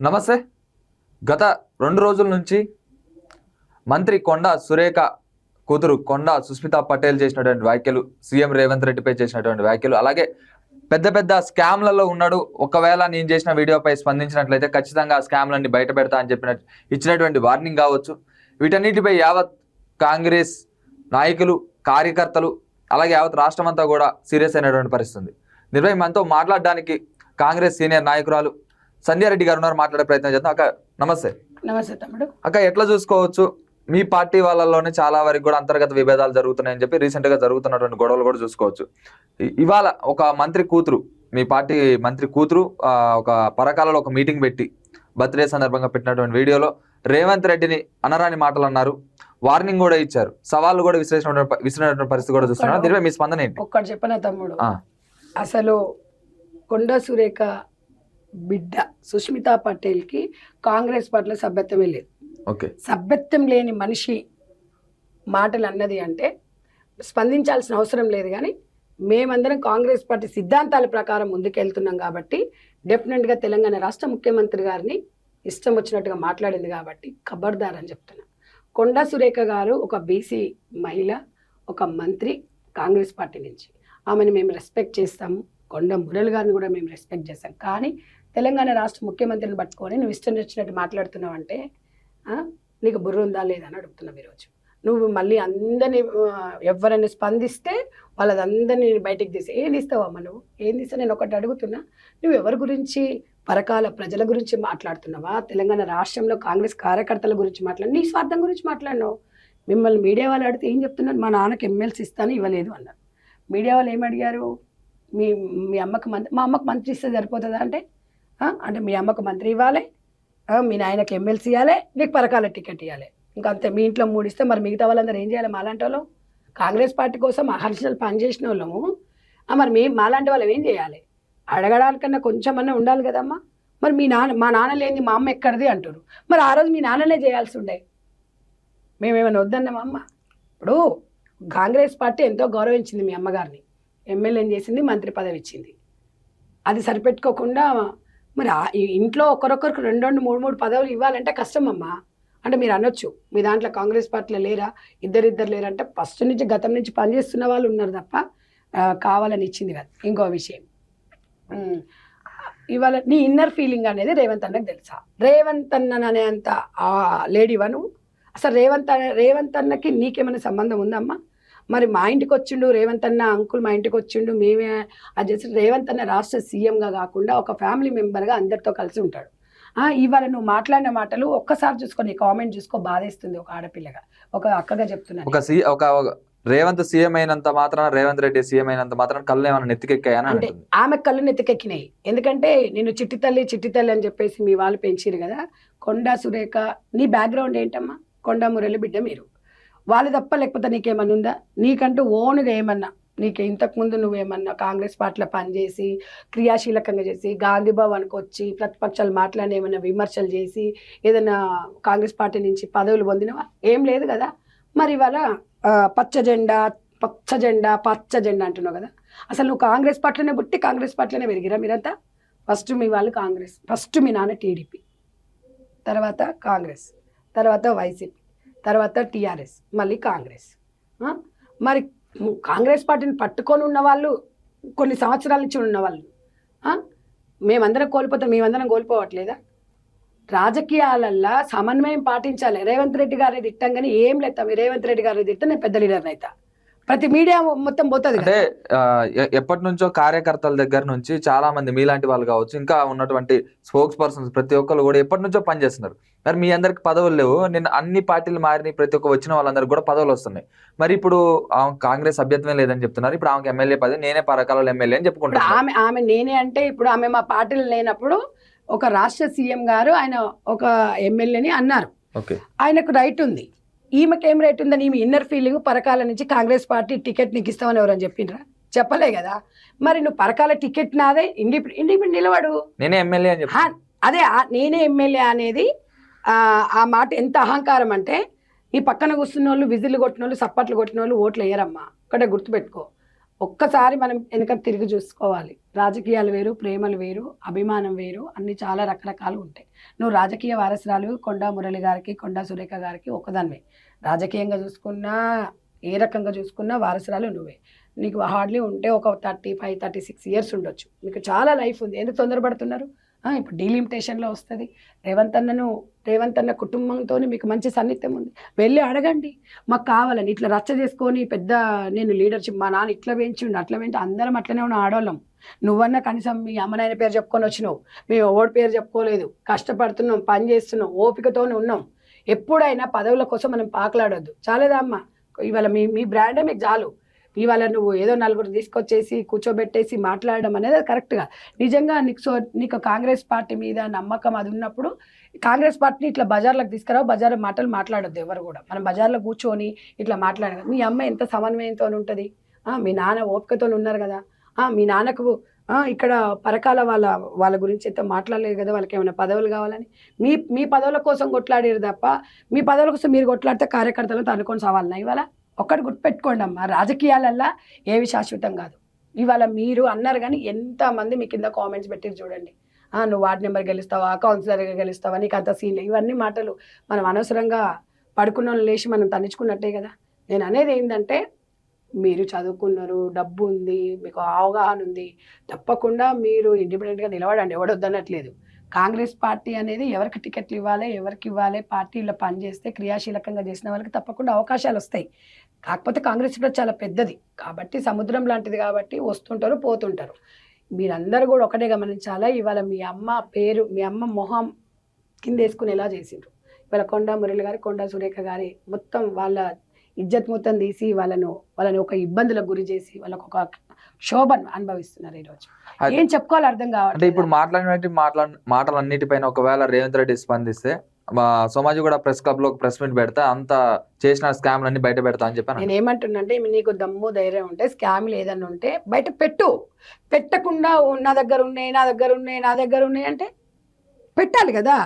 నమస్తే. గత 2 రోజుల నుంచి మంత్రి కొండా సురేఖ కూతురు కొండా సుస్మితా పటేల్ చేసినటువంటి వ్యాఖ్యలు, సీఎం రేవంత్ రెడ్డిపై చేసినటువంటి వ్యాఖ్యలు, అలాగే పెద్ద పెద్ద స్కామ్లలో ఉన్నాడు, ఒకవేళ నేను చేసిన వీడియోపై స్పందించినట్లయితే ఖచ్చితంగా ఆ స్కామ్లన్నీ బయట పెడతా అని ఇచ్చినటువంటి వార్నింగ్ కావచ్చు. వీటన్నిటిపై యావత్ కాంగ్రెస్ నాయకులు, కార్యకర్తలు, అలాగే యావత్ రాష్ట్రం అంతా కూడా సీరియస్ అయినటువంటి పరిస్థితి. నిర్భయ మనతో మాట్లాడడానికి కాంగ్రెస్ సీనియర్ నాయకురాలు సంధ్యారెడ్డి గారు ఉన్నారు. మాట్లాడే ప్రయత్నం చేద్దాం. అక్క నమస్తే. నమస్తే తమ్ముడు. అక్క, ఎట్లా చూసుకోవచ్చు, మీ పార్టీ వాళ్ళలోనే చాలా వరకు కూడా అంతర్గత విభేదాలు జరుగుతున్నాయని చెప్పి రీసెంట్ గా జరుగుతున్నటువంటి గొడవలు కూడా చూసుకోవచ్చు. ఇవాళ ఒక మంత్రి కూతురు, మీ పార్టీ మంత్రి కూతురు ఒక పరకాలలో ఒక మీటింగ్ పెట్టి బర్త్డే సందర్భంగా పెట్టినటువంటి వీడియోలో రేవంత్ రెడ్డిని అనరాని మాటలు అన్నారు, వార్నింగ్ కూడా ఇచ్చారు, సవాళ్ళు కూడా విసిరినటువంటి పరిస్థితి కూడా చూస్తున్నారు. దీనిపై మీ స్పందన ఏంటి? ఒక్కటి చెప్పనా తమ్ముడు, అసలు కొండా సురేఖ బిడ్డ సుష్మితా పటేల్కి కాంగ్రెస్ పార్టీలో సభ్యత్వమే లేదు. సభ్యత్వం లేని మనిషి మాటలు అన్నది అంటే స్పందించాల్సిన అవసరం లేదు. కానీ మేమందరం కాంగ్రెస్ పార్టీ సిద్ధాంతాల ప్రకారం ముందుకెళ్తున్నాం కాబట్టి డెఫినెట్గా తెలంగాణ రాష్ట్ర ముఖ్యమంత్రి గారిని ఇష్టం వచ్చినట్టుగా మాట్లాడింది కాబట్టి ఖబర్దార్ అని చెప్తున్నా. కొండా సురేఖ గారు ఒక బీసీ మహిళ, ఒక మంత్రి కాంగ్రెస్ పార్టీ నుంచి. ఆమెను మేము రెస్పెక్ట్ చేస్తాము, కొండ మురళి గారిని కూడా మేము రెస్పెక్ట్ చేస్తాం. కానీ తెలంగాణ రాష్ట్ర ముఖ్యమంత్రిని పట్టుకొని నువ్వు ఇష్టం వచ్చినట్టు మాట్లాడుతున్నావు అంటే నీకు బుర్ర ఉందా లేదా అని అడుగుతున్నావు. ఈరోజు నువ్వు మళ్ళీ అందరినీ ఎవరైనా స్పందిస్తే వాళ్ళదందరినీ బయటికి తీసి ఏం తీస్తావమ్మా? నువ్వు ఏం తీస్తా? నేను ఒకటి అడుగుతున్నా, నువ్వు ఎవరి గురించి, పరకాల ప్రజల గురించి మాట్లాడుతున్నావా? తెలంగాణ రాష్ట్రంలో కాంగ్రెస్ కార్యకర్తల గురించి నీ స్వార్థం గురించి మాట్లాడినావు. మిమ్మల్ని మీడియా వాళ్ళు అడిగితే ఏం చెప్తున్నారు? మా నాన్నకి ఎమ్మెల్సీ ఇస్తాను, ఇవ్వలేదు అన్నారు. మీడియా వాళ్ళు ఏమడిగారు? మీ అమ్మకు మంత్రి, మా అమ్మకు మంత్రి ఇస్తే సరిపోతుందా అంటే మీ అమ్మకు మంత్రి ఇవ్వాలి, మీ నాయనకి ఎమ్మెల్సీ ఇవ్వాలి, నీకు పరకాల టికెట్ ఇవ్వాలి, ఇంకా అంతే. మీ ఇంట్లో 3 ఇస్తే మరి మిగతా వాళ్ళందరూ ఏం చేయాలి? మాలాంటి వాళ్ళు కాంగ్రెస్ పార్టీ కోసం అహర్షలు పనిచేసిన వాళ్ళము మరి మాలాంటి వాళ్ళు ఏం చేయాలి? అడగడానికన్నా కొంచెమన్నా ఉండాలి కదమ్మా. మరి మా నాన్న లేని మా అమ్మ ఎక్కడిది అంటారు. మరి ఆ రోజు మీ నాన్ననే చేయాల్సి ఉండే. మేమేమైనా వద్దన్నామా అమ్మ? ఇప్పుడు కాంగ్రెస్ పార్టీ ఎంతో గౌరవించింది మీ అమ్మగారిని, ఎమ్మెల్యేని చేసింది, మంత్రి పదవి ఇచ్చింది. అది సరిపెట్టుకోకుండా మరి ఇంట్లో ఒకరొకరికి 2 3 పదవులు ఇవ్వాలంటే కష్టం అమ్మా. అంటే మీరు అనొచ్చు, మీ దాంట్లో కాంగ్రెస్ పార్టీలో లేరా, ఇద్దరు లేరంటే ఫస్ట్ నుంచి గతం నుంచి పనిచేస్తున్న వాళ్ళు ఉన్నారు తప్ప కావాలని ఇచ్చింది కాదు. ఇంకో విషయం, ఇవాళ నీ ఇన్నర్ ఫీలింగ్ అనేది రేవంత్ అన్నకు తెలుసా? రేవంత్ అన్న అనేంత లేడీవా నువ్వు? అసలు రేవంత్ అన్నకి నీకేమైనా సంబంధం ఉందమ్మా? మరి మా ఇంటికి వచ్చిండు రేవంత్ అన్న, అంకుల్ మా ఇంటికి వచ్చిండు, మేమే అది చేసి. రేవంత్ అన్న రాష్ట్ర సీఎంగా కాకుండా ఒక ఫ్యామిలీ మెంబర్గా అందరితో కలిసి ఉంటాడు. ఇవాళ నువ్వు మాట్లాడిన మాటలు ఒక్కసారి చూసుకో, నీ కామెంట్ చూసుకో, బాధేస్తుంది. ఒక ఆడపిల్లగా, ఒక అక్కగా చెప్తున్నాను. ఒక రేవంత్ సీఎం అయినంత మాత్రాన, రేవంత్ రెడ్డి సీఎం అయినంత మాత్రాన కళ్ళు ఏమైనా నెత్తికెక్కాయని అంటే ఆమె కళ్ళు నెత్తికెక్కినాయి. ఎందుకంటే నేను చిట్టి తల్లి అని చెప్పేసి మీ వాళ్ళు పెంచిరు కదా. కొండా సురేఖ, నీ బ్యాక్గ్రౌండ్ ఏంటమ్మా? కొండా మురళి బిడ్డ మీరు. వాళ్ళు తప్ప లేకపోతే నీకేమన్నా ఉందా? నీకంటూ ఓన్గా ఏమన్నా, నీకు ఇంతకుముందు నువ్వేమన్నా కాంగ్రెస్ పార్టీలో పనిచేసి క్రియాశీలకంగా చేసి గాంధీ భవన్కి వచ్చి ప్రతిపక్షాలు మాట్లాడి ఏమైనా విమర్శలు చేసి ఏదైనా కాంగ్రెస్ పార్టీ నుంచి పదవులు పొందినవా? ఏం లేదు కదా. మరి ఇవాళ పచ్చ జెండా అంటున్నావు కదా. అసలు నువ్వు కాంగ్రెస్ పార్టీలోనే పుట్టి కాంగ్రెస్ పార్టీలోనే పెరిగిరా మీరంతా? ఫస్ట్ మీ వాళ్ళు కాంగ్రెస్, ఫస్ట్ మీ నాన్న టీడీపీ, తర్వాత కాంగ్రెస్, తర్వాత వైసీపీ, తర్వాత టీఆర్ఎస్, మళ్ళీ కాంగ్రెస్. మరి కాంగ్రెస్ పార్టీని పట్టుకొని ఉన్నవాళ్ళు కొన్ని సంవత్సరాల నుంచి ఉన్నవాళ్ళు మేమందరం కోల్పోతాం, మేమందరం కోల్పోవట్లేదా? రాజకీయాలల్లో సమన్వయం పాటించాలి. రేవంత్ రెడ్డి గారి తిట్టంగానే ఏం లేదు, రేవంత్ రెడ్డి గారి తిట్ట నేను పెద్ద లీడర్ అవుతా, ప్రతి మీడియా మొత్తం పోతుంది. అంటే ఎప్పటి నుంచో కార్యకర్తల దగ్గర నుంచి చాలా మంది మీలాంటి వాళ్ళు కావచ్చు, ఇంకా ఉన్నటువంటి స్పోక్స్ పర్సన్స్ ప్రతి ఒక్కరు కూడా ఎప్పటి నుంచో పనిచేస్తున్నారు. మరి మీ అందరికి పదవులు లేవు, నేను అన్ని పార్టీలు మారినాయి, ప్రతి ఒక్క వచ్చిన వాళ్ళందరికీ కూడా పదవులు వస్తున్నాయి. మరి ఇప్పుడు కాంగ్రెస్ సభ్యత్వమే లేదని చెప్తున్నారు. ఇప్పుడు ఆమెకి ఎమ్మెల్యే పదవి, నేనే పరకాల ఎమ్మెల్యే అని చెప్పుకుంటాను. ఆమె నేనే అంటే ఇప్పుడు ఆమె మా పార్టీలు లేనప్పుడు ఒక రాష్ట్ర సీఎం గారు ఆయన ఒక ఎమ్మెల్యేని అన్నారు. ఆయనకు రైట్ ఉంది. ఈమెకి ఏం రైట్ ఉందని ఈమె ఇన్నర్ ఫీలింగ్. పరకాల నుంచి కాంగ్రెస్ పార్టీ టికెట్ నీకు ఇస్తామని ఎవరని చెప్పిండ్రా? చెప్పలే కదా. మరి నువ్వు పరకాల టికెట్ నాదే, ఇండిపెండెంట్ నిలబడు, నేనే ఎమ్మెల్యే అని చెప్పి. అదే నేనే ఎమ్మెల్యే అనేది ఆ మాట ఎంత అహంకారం అంటే, ఈ పక్కన కూర్చున్న వాళ్ళు, విజిల్లు కొట్టిన వాళ్ళు, సప్పట్లు కొట్టిన వాళ్ళు ఓట్లు వేయరమ్మా. ఒకటే గుర్తుపెట్టుకో. ఒక్కసారి మనం వెనక తిరిగి చూసుకోవాలి. రాజకీయాలు వేరు, ప్రేమలు వేరు, అభిమానం వేరు, అన్ని చాలా రకరకాలు ఉంటాయి. నువ్వు రాజకీయ వారసురాలు కొండా మురళి గారికి, కొండా సురేఖ గారికి ఒకదానివే. రాజకీయంగా చూసుకున్నా, ఏ రకంగా చూసుకున్నా వారసురాలు నువ్వే. నీకు హార్డ్లీ ఉంటే ఒక 35, 36 ఇయర్స్ ఉండొచ్చు. మీకు చాలా లైఫ్ ఉంది. ఎందుకు తొందరపడుతున్నారు? ఇప్పుడు డీలిమిటేషన్లో వస్తుంది. రేవంత్ అన్న కుటుంబంతో మీకు మంచి సన్నిహిత్యం ఉంది. వెళ్ళి అడగండి, మాకు కావాలని. ఇట్లా రచ్చ చేసుకొని పెద్ద నేను లీడర్షిప్, మా నాన్న ఇట్లా పెంచిండు అట్లా పెంచి అందరం అట్లనే ఉన్న ఆడవాళ్ళం. నువ్వన్నా కనీసం మీ అమ్మనాయన పేరు చెప్పుకొని వచ్చినావు, మేము ఓడి పేరు చెప్పుకోలేదు. కష్టపడుతున్నాం, పని చేస్తున్నాం, ఓపికతోనే ఉన్నాం. ఎప్పుడైనా పదవుల కోసం మనం పాకలాడొద్దు. చాలేదా అమ్మ? ఇవాళ మీ బ్రాండే మీకు చాలు. ఇవాళ నువ్వు ఏదో నలుగురు తీసుకొచ్చేసి కూర్చోబెట్టేసి మాట్లాడడం అనేది కరెక్ట్గా. నిజంగా నీకు కాంగ్రెస్ పార్టీ మీద నమ్మకం అది ఉన్నప్పుడు కాంగ్రెస్ పార్టీని ఇట్లా బజార్లకు తీసుకురావు. బజార్ మాటలు మాట్లాడొద్దు ఎవరు కూడా. మనం బజార్లో కూర్చొని ఇట్లా మాట్లాడదు. మీ అమ్మ ఎంత సమన్వయంతో ఉంటుంది, మీ నాన్న ఓపికతో ఉన్నారు కదా. మీ నాన్నకు ఇక్కడ పరకాల వాళ్ళ గురించి అయితే మాట్లాడలేదు కదా. వాళ్ళకి ఏమైనా పదవులు కావాలని మీ పదవుల కోసం కొట్లాడారు తప్ప, మీ పదవుల కోసం మీరు కొట్లాడితే కార్యకర్తలతో అనుకొని సవాలన్నా. ఇవాళ ఒక్కటి గుర్తుపెట్టుకోండి అమ్మ, రాజకీయాలల్లా ఏవి శాశ్వతం కాదు. ఇవాళ మీరు అన్నారు కానీ ఎంతమంది మీ కింద కామెంట్స్ పెట్టిరు చూడండి. నువ్వు వార్డ్ నెంబర్ గెలుస్తావా, కౌన్సిలర్గా గెలుస్తావా, నీకు అంత సీన్. ఇవన్నీ మాటలు మనం అనవసరంగా పడుకున్న లేచి మనం తన్నించుకున్నట్టే కదా. నేను అనేది ఏంటంటే, మీరు చదువుకున్నారు, డబ్బు ఉంది, మీకు అవగాహన ఉంది, తప్పకుండా మీరు ఇండిపెండెంట్గా నిలబడండి. ఎవడొద్దనట్లేదు. కాంగ్రెస్ పార్టీ అనేది ఎవరికి టికెట్లు ఇవ్వాలి, ఎవరికి ఇవ్వాలి, పార్టీలో పనిచేస్తే క్రియాశీలకంగా చేసిన వాళ్ళకి తప్పకుండా అవకాశాలు వస్తాయి. కాకపోతే కాంగ్రెస్ కూడా చాలా పెద్దది కాబట్టి, సముద్రం లాంటిది కాబట్టి వస్తుంటారు, పోతుంటారు. మీరందరూ కూడా ఒకటే గమనించాలా. ఇవాళ మీ అమ్మ పేరు, మీ అమ్మ మొహం కింద వేసుకునేలా చేసిండ్రు. ఇవాళ కొండా మురళి గారి, కొండా సురేఖ గారి మొత్తం వాళ్ళ ఇజ్జత్ మొత్తం తీసి వాళ్ళని ఒక ఇబ్బందులకు గురి చేసి వాళ్ళకు ఒక శోభను అనుభవిస్తున్నారు ఈరోజు. ఏం చెప్పుకోవాలి అర్థం కావాలి. అంటే ఇప్పుడు మాటలన్నిటిపైన ఒకవేళ రేవంత్ రెడ్డి స్పందిస్తే, సోమాజీ కూడా ప్రెస్ క్లబ్ లో ప్రెస్ మీట్ పెడతా అంత చేసిన స్కామ్లు అన్ని బయట పెడతా అని చెప్పాను. నేను ఏమంటున్నంటే, నీకు దమ్ము ధైర్యం ఉంటే స్కామ్లు ఏదన్నా ఉంటే బయట పెట్టకుండా నా దగ్గర ఉన్నాయి అంటే పెట్టాలి కదా.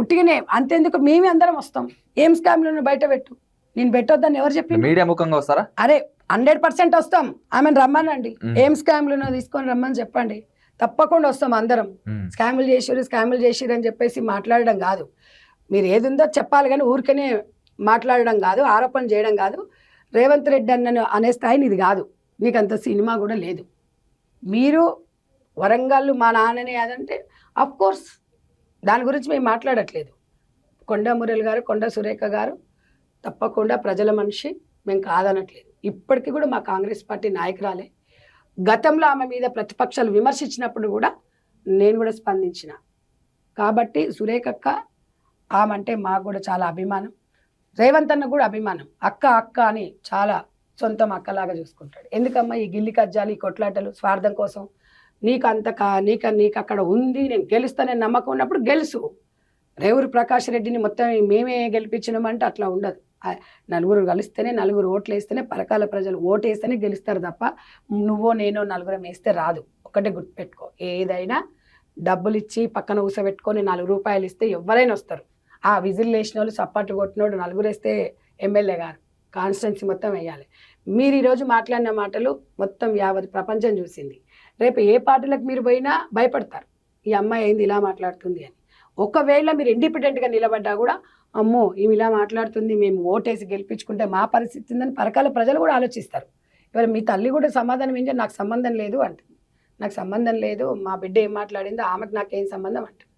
ఉట్టిగానే అంతేందుకు మేమే అందరం వస్తాం. ఏం స్కామ్లు బయట పెట్టు. నేను పెట్టొద్దని ఎవరు చెప్పి? మీడియా ముఖంగా వస్తారా? అరే 100% వస్తాం. ఆమెను రమ్మనండి, ఏం స్కామ్లు తీసుకొని రమ్మని చెప్పండి, తప్పకుండా వస్తాం అందరం. స్కామ్లు చేసిరు అని చెప్పేసి మాట్లాడడం కాదు. మీరు ఏది ఉందో చెప్పాలి కానీ ఊరికనే మాట్లాడడం కాదు, ఆరోపణ చేయడం కాదు. రేవంత్ రెడ్డి అనే స్థాయిని ఇది కాదు. నీకు అంత సినిమా కూడా లేదు. మీరు వరంగల్ మా నాన్ననే అదంటే కోర్స్ దాని గురించి మేము మాట్లాడట్లేదు. కొండా మురళి గారు, కొండా సురేఖ గారు తప్పకుండా ప్రజల మనిషి, మేము కాదనట్లేదు. ఇప్పటికీ కూడా మా కాంగ్రెస్ పార్టీ నాయకురాలే. గతంలో ఆమె మీద ప్రతిపక్షాలు విమర్శించినప్పుడు కూడా నేను కూడా స్పందించిన. కాబట్టి సురేఖక్క ఆమె అంటే మాకు కూడా చాలా అభిమానం. రేవంత్ అన్న కూడా అభిమానం. అక్క అని చాలా సొంతం అక్కలాగా చూసుకుంటాడు. ఎందుకమ్మా ఈ గిల్లి కజ్జాలు, ఈ కొట్లాటలు, స్వార్థం కోసం? నీకు అక్కడ ఉంది, నేను గెలుస్తానని నమ్మకం ఉన్నప్పుడు గెలుసు. రేవూరు ప్రకాష్ రెడ్డిని మొత్తం మేమే గెలిపించినామంటే అట్లా ఉండదు. నలుగురు కలిస్తేనే, నలుగురు ఓట్లు వేస్తేనే, పరకాల ప్రజలు ఓటు వేస్తేనే గెలుస్తారు తప్ప నువ్వో నేనో నలుగురం వేస్తే రాదు. ఒకటే గుర్తుపెట్టుకో, ఏదైనా డబ్బులు ఇచ్చి పక్కన ఊసబెట్టుకొని 4 రూపాయలు ఇస్తే ఎవరైనా వస్తారు. విజిల్ వేసిన వాళ్ళు, సపాటు కొట్టినోడు నలుగురు వేస్తే ఎమ్మెల్యే గారు కాన్స్టిట్యున్సీ మొత్తం వేయాలి. మీరు ఈరోజు మాట్లాడిన మాటలు మొత్తం యావత్ ప్రపంచం చూసింది. రేపు ఏ పార్టీలకు మీరు పోయినా భయపడతారు, ఈ అమ్మాయి ఏంది ఇలా మాట్లాడుతుంది అని. ఒకవేళ మీరు ఇండిపెండెంట్గా నిలబడ్డా కూడా, అమ్మో ఈమె ఇలా మాట్లాడుతుంది, మేము ఓటేసి గెలిపించుకుంటే మా పరిస్థితి ఉందని పరకాల ప్రజలు కూడా ఆలోచిస్తారు. ఇవాళ మీ తల్లి కూడా సమాధానం ఏంటంటే నాకు సంబంధం లేదు అంటుంది. నాకు సంబంధం లేదు, మా బిడ్డ ఏం మాట్లాడిందో ఆమెకు నాకేం సంబంధం అంటుంది.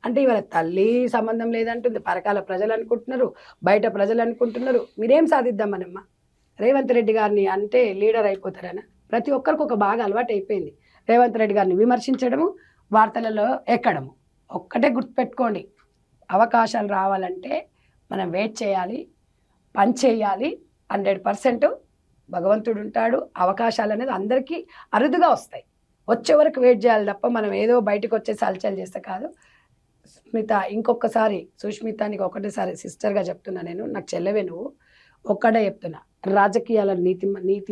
అంటే ఇవాళ తల్లి సంబంధం లేదంటుంది, పరకాల ప్రజలు అనుకుంటున్నారు, బయట ప్రజలు అనుకుంటున్నారు. మీరేం సాధిద్దామనమ్మా? రేవంత్ రెడ్డి గారిని అంటే లీడర్ అయిపోతారనా? ప్రతి ఒక్కరికి ఒక బాగా అలవాటు అయిపోయింది రేవంత్ రెడ్డి గారిని విమర్శించడము, వార్తలలో ఎక్కడము. ఒక్కటే గుర్తుపెట్టుకోండి, అవకాశాలు రావాలంటే మనం వెయిట్ చేయాలి, పని చేయాలి. 100% భగవంతుడు ఉంటాడు. అవకాశాలు అనేది అందరికీ అరుదుగా వస్తాయి. వచ్చే వరకు వెయిట్ చేయాలి తప్ప మనం ఏదో బయటకు వచ్చేసి హల్చల్ చేస్తే కాదు. స్మిత, ఇంకొకసారి సుష్మితానికి ఒకటేసారి సిస్టర్గా చెప్తున్నా, నేను నాకు చెల్లెవే నువ్వు, ఒక్కడే చెప్తున్నా, రాజకీయాల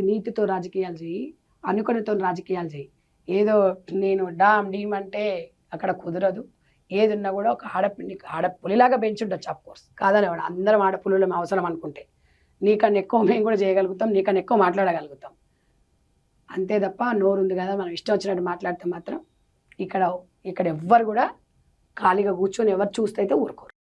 నీతితో రాజకీయాలు చేయి, అనుకునితో రాజకీయాలు చేయి. ఏదో నేను డీమ్ అంటే అక్కడ కుదరదు. ఏది ఉన్నా కూడా ఒక ఆడపులిలాగా పెంచుండొచ్చు. అఫ్కోర్స్ కాదనేవాడు, అందరం ఆడపులులం అవసరం అనుకుంటే. నీకన్నా ఎక్కువ మేము కూడా చేయగలుగుతాం, నీకన్నా ఎక్కువ మాట్లాడగలుగుతాం. అంతే తప్ప నోరు ఉంది కదా మనం ఇష్టం వచ్చినట్టు మాట్లాడితే మాత్రం ఇక్కడ ఎవ్వరు కూడా ఖాళీగా కూర్చొని ఎవరు చూస్తే అయితే ఊరుకోరు.